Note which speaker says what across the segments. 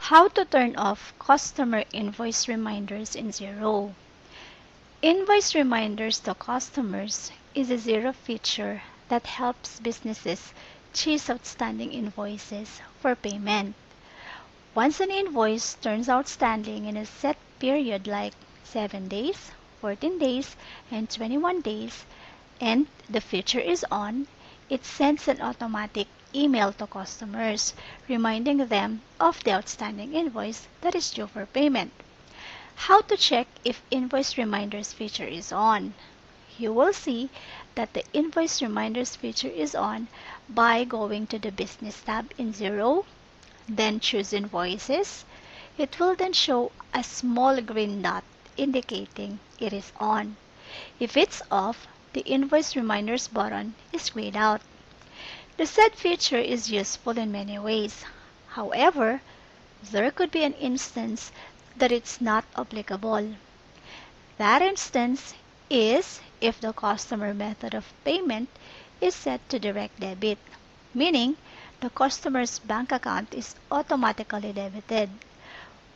Speaker 1: How to turn off customer invoice reminders in Xero. Invoice reminders to customers is a Xero feature that helps businesses chase outstanding invoices for payment. Once an invoice turns outstanding in a set period like 7 days, 14 days, and 21 days, and the feature is on, it sends an automatic email to customers reminding them of the outstanding invoice that is due for payment. How to check if invoice reminders feature is on? You will see that the invoice reminders feature is on by going to the business tab in Xero, then choose invoices. It will then show a small green dot indicating it is on. If it's off, the invoice reminders button is grayed out. The said feature is useful in many ways. However, there could be an instance that it's not applicable. That instance is if the customer method of payment is set to direct debit, meaning the customer's bank account is automatically debited.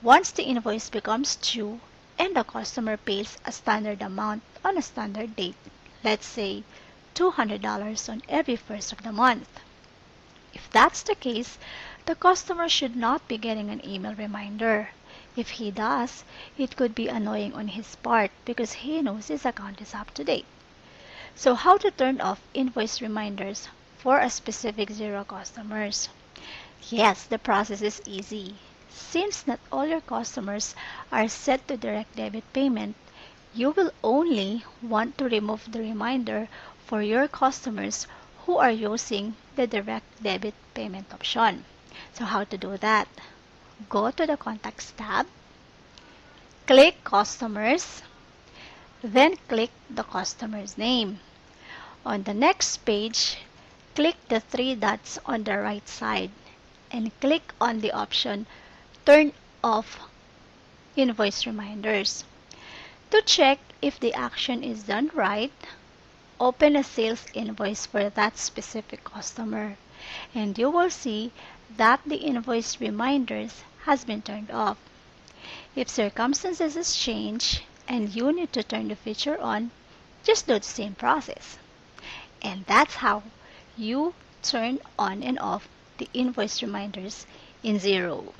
Speaker 1: Once the invoice becomes due and the customer pays a standard amount on a standard date, let's say $200 on every first of the month. If that's the case, the customer should not be getting an email reminder. If he does, it could be annoying on his part because he knows his account is up to date. So how to turn off invoice reminders for a specific Xero customers? Yes, the process is easy. Since not all your customers are set to direct debit payment, you will only want to remove the reminder for your customers who are using the direct debit payment option. So how to do that? Go to the Contacts tab, click Customers, then click the customer's name. On the next page, click the three dots on the right side and click on the option Turn off invoice reminders. To check if the action is done right, open a sales invoice for that specific customer, and you will see that the invoice reminders has been turned off. If circumstances change and you need to turn the feature on, just do the same process. And that's how you turn on and off the invoice reminders in Xero.